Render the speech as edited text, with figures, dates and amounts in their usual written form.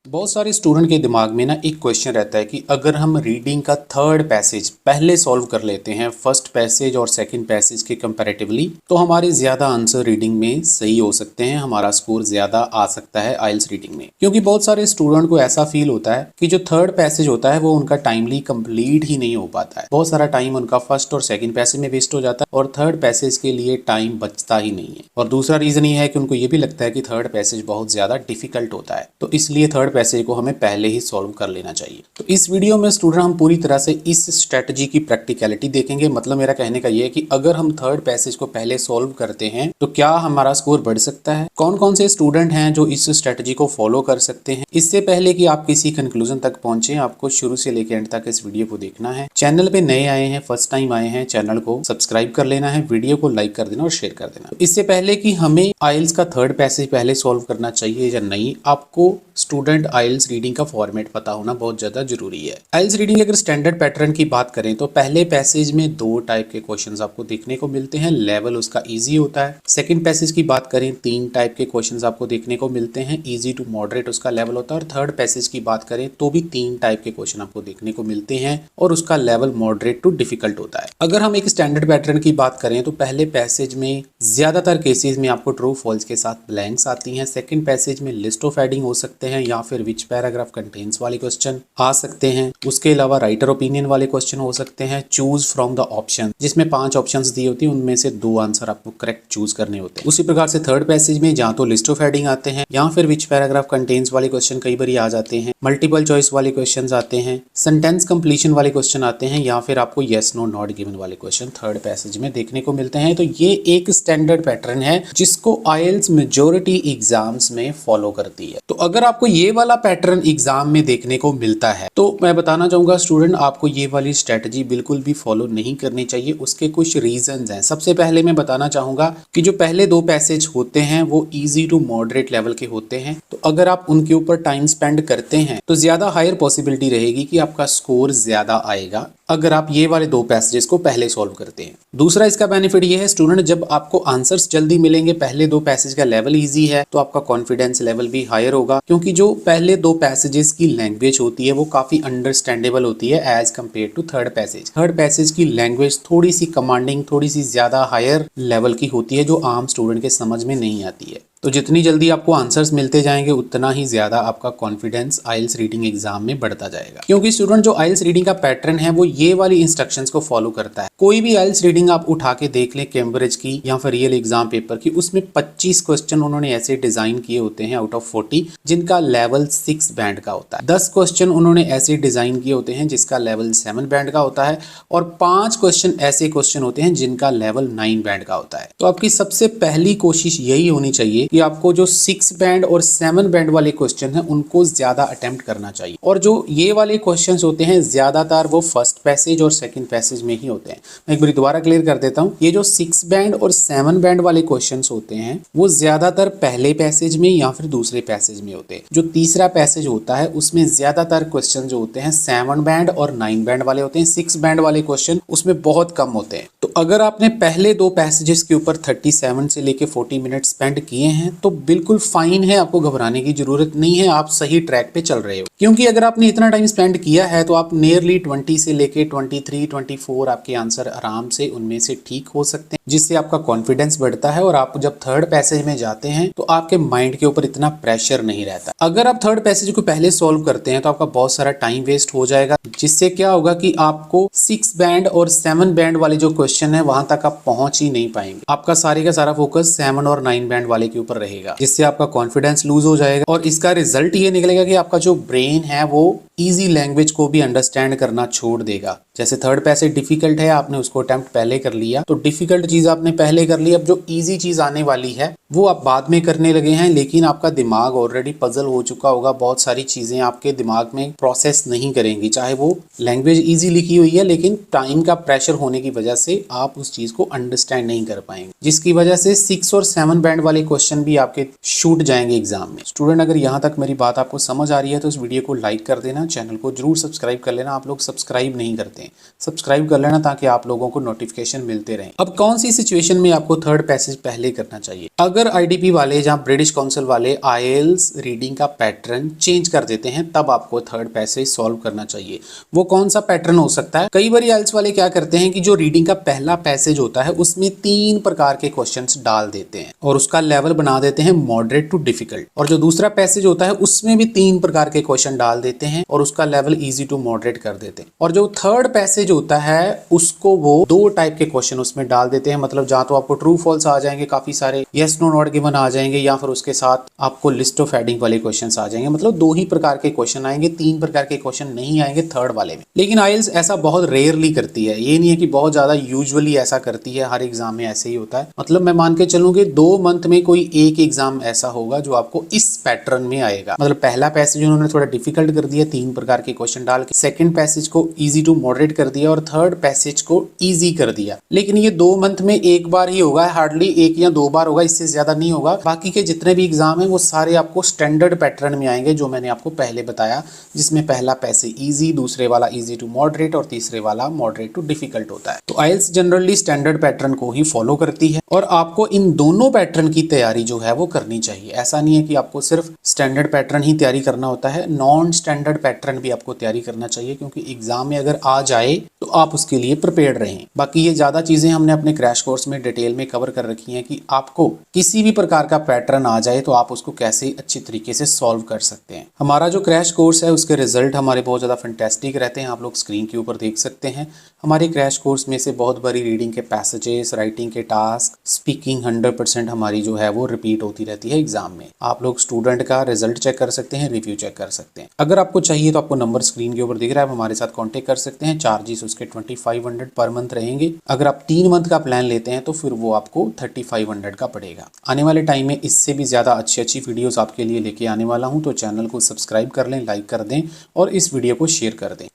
बहुत सारे स्टूडेंट के दिमाग में ना एक क्वेश्चन रहता है कि अगर हम रीडिंग का थर्ड पैसेज पहले सॉल्व कर लेते हैं फर्स्ट पैसेज और सेकंड पैसेज के कंपैरेटिवली तो हमारे ज्यादा आंसर रीडिंग में सही हो सकते हैं, हमारा स्कोर ज्यादा आ सकता है आइल्स रीडिंग में। क्योंकि बहुत सारे स्टूडेंट को ऐसा फील होता है कि जो थर्ड पैसेज होता है वो उनका टाइमली कंप्लीट ही नहीं हो पाता है। बहुत सारा टाइम उनका फर्स्ट और सेकंड पैसेज में वेस्ट हो जाता है और थर्ड पैसेज के लिए टाइम बचता ही नहीं है। और दूसरा रीजन ये है कि उनको ये भी लगता है कि थर्ड पैसेज बहुत ज्यादा डिफिकल्ट होता है, तो इसलिए थर्ड पैसेज को हमें पहले ही सॉल्व कर लेना चाहिए। तो इस वीडियो में स्टूडेंट हम पूरी तरह से इस स्ट्रेटजी की प्रैक्टिकलिटी देखेंगे। मतलब मेरा कहने का ये है कि अगर हम थर्ड पैसेज को पहले सॉल्व करते हैं तो क्या हमारा स्कोर बढ़ सकता है। कौन कौन से स्टूडेंट हैं जो इस स्ट्रेटजी को फॉलो कर सकते हैं। इससे पहले कि आप किसी कंक्लूजन तक पहुंचे, आपको शुरू से लेकर एंड तक इस वीडियो को देखना है। चैनल पे नए आए हैं, फर्स्ट टाइम आए हैं, चैनल को सब्सक्राइब कर लेना है, वीडियो को लाइक कर देना और शेयर कर देना। इससे पहले कि हमें आइल्स का थर्ड पैसेज पहले सॉल्व करना चाहिए या नहीं, आपको स्टूडेंट आइल्स रीडिंग का फॉर्मेट पता होना बहुत ज्यादा जरूरी है। आइल्स रीडिंग अगर स्टैंडर्ड पैटर्न की बात करें तो पहले पैसेज में दो टाइप के क्वेश्चंस आपको देखने को मिलते हैं, लेवल उसका इजी होता है। सेकंड पैसेज की बात करें तीन टाइप के क्वेश्चंस आपको देखने को मिलते हैं, इजी टू मॉडरेट उसका लेवल होता है। और थर्ड पैसेज की बात करें तो भी तीन टाइप के क्वेश्चन आपको देखने को मिलते हैं और उसका लेवल मॉडरेट टू डिफिकल्ट होता है। अगर हम एक स्टैंडर्ड पैटर्न की बात करें तो पहले पैसेज में ज्यादातर केसेस में आपको ट्रू फॉल्स के साथ ब्लैंक्स आती हैं। सेकंड पैसेज में लिस्ट ऑफ हेडिंग हो सकते हैं या फिर विच पैराग्राफ कंटेन्स वाले क्वेश्चन आ सकते हैं। उसके अलावा राइटर ओपिनियन वाले क्वेश्चन हो सकते हैं। चूज फ्रॉम द ऑप्शन, जिसमें 5 ऑप्शंस दी होती है, उनमें से 2 आंसर आपको करेक्ट चूज करने होते हैं। उसी प्रकार से थर्ड पैसेज में या तो लिस्ट ऑफ हेडिंग आते हैं या फिर विच पैराग्राफ कंटेन्स वाले क्वेश्चन कई बार आ जाते हैं। मल्टीपल चॉइस वाले क्वेश्चन आते हैं, सेंटेंस कंप्लीशन वाले क्वेश्चन आते हैं या फिर आपको येस नो नॉट गिवन वाले क्वेश्चन थर्ड पैसेज में देखने को मिलते हैं। तो ये एक स्टैंडर्ड पैटर्न है जिसको आइल्स मेजॉरिटी एग्जाम्स में फॉलो करती है। तो अगर आपको ये वाला पैटर्न एग्जाम में देखने को मिलता है तो मैं बताना चाहूंगा स्टूडेंट, आपको ये वाली स्ट्रेटजी बिल्कुल भी फॉलो नहीं करनी चाहिए। उसके कुछ रीजंस हैं। सबसे पहले मैं बताना चाहूंगा कि जो पहले दो पैसेज होते हैं वो इजी टू मॉडरेट लेवल के होते हैं, तो अगर आप उनके ऊपर टाइम स्पेंड करते हैं तो ज्यादा हायर पॉसिबिलिटी रहेगी कि आपका स्कोर ज्यादा आएगा अगर आप ये वाले दो पैसेजेस को पहले सॉल्व करते हैं। दूसरा इसका बेनिफिट ये है स्टूडेंट, जब आपको आंसर्स जल्दी मिलेंगे, पहले दो पैसेज का लेवल इजी है, तो आपका कॉन्फिडेंस लेवल भी हायर होगा। क्योंकि जो पहले दो पैसेजेस की लैंग्वेज होती है वो काफी अंडरस्टैंडेबल होती है as compare to third passage. Third passage की लैंग्वेज थोड़ी सी कमांडिंग, थोड़ी सी ज्यादा हायर लेवल की होती है, जो आम स्टूडेंट के समझ में नहीं आती है। तो जितनी जल्दी आपको आंसर्स मिलते जाएंगे उतना ही ज्यादा आपका कॉन्फिडेंस आइल्स रीडिंग एग्जाम में बढ़ता जाएगा। क्योंकि स्टूडेंट जो आइल्स रीडिंग का पैटर्न है वो ये वाली इंस्ट्रक्शंस को फॉलो करता है। कोई भी आइल्स रीडिंग आप उठा के देख लें, कैम्ब्रिज की या फिर रियल एग्जाम पेपर की, उसमें 25 क्वेश्चन उन्होंने ऐसे डिजाइन किए होते हैं आउट ऑफ 40 जिनका लेवल 6 बैंड का होता है। 10 क्वेश्चन उन्होंने ऐसे डिजाइन किए होते हैं जिसका लेवल 7 बैंड का होता है और 5 क्वेश्चन ऐसे क्वेश्चन होते हैं जिनका लेवल 9 बैंड का होता है। तो आपकी सबसे पहली कोशिश यही होनी चाहिए कि आपको जो 6 बैंड और 7 बैंड वाले क्वेश्चन हैं उनको ज्यादा अटेम्प्ट करना चाहिए। और जो ये वाले क्वेश्चंस होते हैं ज्यादातर वो फर्स्ट पैसेज और सेकंड पैसेज में ही होते हैं। मैं एक बार दोबारा क्लियर कर देता हूँ, ये जो 6 बैंड और 7 बैंड वाले क्वेश्चंस होते हैं वो ज्यादातर पहले पैसेज में या फिर दूसरे पैसेज में होते हैं। जो तीसरा पैसेज होता है उसमें ज्यादातर क्वेश्चन जो होते हैं 7 बैंड और 9 बैंड वाले होते हैं। 6 बैंड वाले क्वेश्चन उसमें बहुत कम होते हैं। तो अगर आपने पहले दो पैसेजेस के ऊपर 37 से लेके 40 मिनट स्पेंड किए हैं तो बिल्कुल फाइन है, आपको घबराने की जरूरत नहीं है, आप सही ट्रैक पे चल रहे हो। क्योंकि अगर आपने इतना टाइम स्पेंड किया है तो आप नियरली 20 से लेके 23, 24 आपके आंसर आराम से उनमें से ठीक हो सकते हैं, जिससे आपका कॉन्फिडेंस बढ़ता है। और आप जब थर्ड पैसेज में जाते हैं तो आपके माइंड के ऊपर इतना प्रेशर नहीं रहता। अगर आप थर्ड पैसेज को पहले सॉल्व करते हैं तो आपका बहुत सारा टाइम वेस्ट हो जाएगा, जिससे क्या होगा कि आपको 6 बैंड और 7 बैंड वाले जो क्वेश्चन है वहां तक आप पहुंच ही नहीं पाएंगे। आपका सारे का सारा फोकस 7 और 9 बैंड वाले के ऊपर रहेगा, जिससे आपका कॉन्फिडेंस लूज हो जाएगा। और इसका रिजल्ट ये निकलेगा कि आपका जो ब्रेन है वो इजी लैंग्वेज को भी अंडरस्टैंड करना छोड़ देगा। जैसे थर्ड पैसेज डिफिकल्ट है, आपने उसको अटेम्प्ट पहले कर लिया, तो डिफिकल्ट चीज आपने पहले कर ली, अब जो इजी चीज आने वाली है वो आप बाद में करने लगे हैं। लेकिन आपका दिमाग ऑलरेडी पजल हो चुका होगा, बहुत सारी चीजें आपके दिमाग में प्रोसेस नहीं करेंगी, चाहे वो लैंग्वेज इजी लिखी हुई है, लेकिन टाइम का प्रेशर होने की वजह से आप उस चीज को अंडरस्टैंड नहीं कर पाएंगे, जिसकी वजह से 6 और 7 बैंड वाले क्वेश्चन भी आपके छूट जाएंगे एग्जाम में। स्टूडेंट, अगर यहाँ तक मेरी बात आपको समझ आ रही है तो इस वीडियो को लाइक कर देना, चैनल को जरूर सब्सक्राइब कर लेना। आप लोग सब्सक्राइब नहीं करते हैं, सब्सक्राइब कर लेना ताकि आप लोगों को नोटिफिकेशन मिलते रहें। अब कौन सी सिचुएशन में आपको थर्ड पैसेज पहले करना चाहिए? अगर आईडीपी वाले या ब्रिटिश काउंसिल वाले आईएलटीएस रीडिंग का पैटर्न चेंज कर देते हैं तब आपको थर्ड पैसेज सॉल्व करना चाहिए। वो कौन सा पैटर्न हो सकता है? कई बार आईएलटीएस वाले क्या करते हैं कि जो रीडिंग का पहला पैसेज होता है उसमें 3 प्रकार के क्वेश्चंस डाल देते हैं और उसका लेवल बना देते हैं मॉडरेट टू डिफिकल्ट, और जो दूसरा पैसेज होता है उसमें भी 3 प्रकार के क्वेश्चन डाल देते हैं और उसका लेवल इजी टू मॉडरेट कर देते हैं। और जो थर्ड पैसेज होता है उसको वो 2 टाइप के क्वेश्चन उसमें डाल देते हैं, मतलब जहां तो आपको ट्रू फॉल्स आ जाएंगे, काफी सारे यस नो नॉट गिवन आ जाएंगे, या फिर उसके साथ आपको लिस्ट ऑफ हेडिंग वाले क्वेश्चंस आ जाएंगे। मतलब 2 ही प्रकार के क्वेश्चन आएंगे, 3 प्रकार के क्वेश्चन नहीं आएंगे थर्ड वाले में। लेकिन आईएलटीएस ऐसा बहुत रेयरली करती है, ये नहीं है कि बहुत ज्यादा, यूजुअली ऐसा करती है, हर एग्जाम में ऐसे ही होता है। मतलब मैं मान के चलूंगी 2 मंथ में कोई एक एग्जाम ऐसा होगा जो आपको इस पैटर्न में आएगा। मतलब पहला पैसेज उन्होंने थोड़ा डिफिकल्ट कर दिया 3 प्रकार के क्वेश्चन डाल के, सेकंड पैसेज को इजी टू मॉडरेट कर दिया और थर्ड पैसेज को इजी कर दिया। लेकिन ये 2 मंथ में एक बार ही होगा, हार्डली 1 या 2 बार होगा, इससे ज्यादा नहीं होगा। बाकी के जितने भी एग्जाम है वो सारे आपको स्टैंडर्ड पैटर्न में आएंगे जो मैंने आपको पहले बताया, जिसमें पहला पैसेज इजी, दूसरे वाला इजी टू मॉडरेट और तीसरे वाला मॉडरेट टू डिफिकल्ट होता है। तो आईएलटीएस जनरली स्टैंडर्ड पैटर्न को ही फॉलो करती है और आपको इन दोनों पैटर्न की तैयारी जो है वो करनी चाहिए। ऐसा नहीं है कि आपको सिर्फ स्टैंडर्ड पैटर्न ही तैयारी करना होता है, नॉन स्टैंडर्ड पैटर्न भी आपको तैयारी करना चाहिए, क्योंकि एग्जाम में अगर आ जाए तो आप उसके लिए प्रिपेयर्ड रहें। बाकी ये ज्यादा चीजें हमने अपने क्रैश कोर्स में डिटेल में कवर कर रखी हैं कि आपको किसी भी प्रकार का पैटर्न आ जाए तो आप उसको कैसे अच्छी तरीके से सॉल्व कर सकते हैं। हमारा जो क्रैश कोर्स है उसके रिजल्ट हमारे बहुत ज्यादा फैंटास्टिक रहते हैं, आप लोग स्क्रीन के ऊपर देख सकते हैं। हमारे क्रैश कोर्स में से बहुत बड़ी रीडिंग के पैसेजेस, राइटिंग के टास्क, स्पीकिंग 100% हमारी जो है वो रिपीट होती रहती है एग्जाम में। आप लोग स्टूडेंट का रिजल्ट चेक कर सकते हैं, रिव्यू चेक कर सकते हैं। अगर आपको चाहिए तो आपको नंबर स्क्रीन के ऊपर दिख रहा है, आप हमारे साथ कांटेक्ट कर सकते हैं। चार्जेस उसके 2500 पर मंथ रहेंगे। अगर आप 3 मंथ का प्लान लेते हैं तो फिर वो आपको 3500 का पड़ेगा। आने वाले टाइम में इससे भी ज्यादा अच्छी वीडियोस आपके लिए लेके आने वाला हूं, तो चैनल को सब्सक्राइब कर लें, लाइक कर दें और इस वीडियो को शेयर कर दें।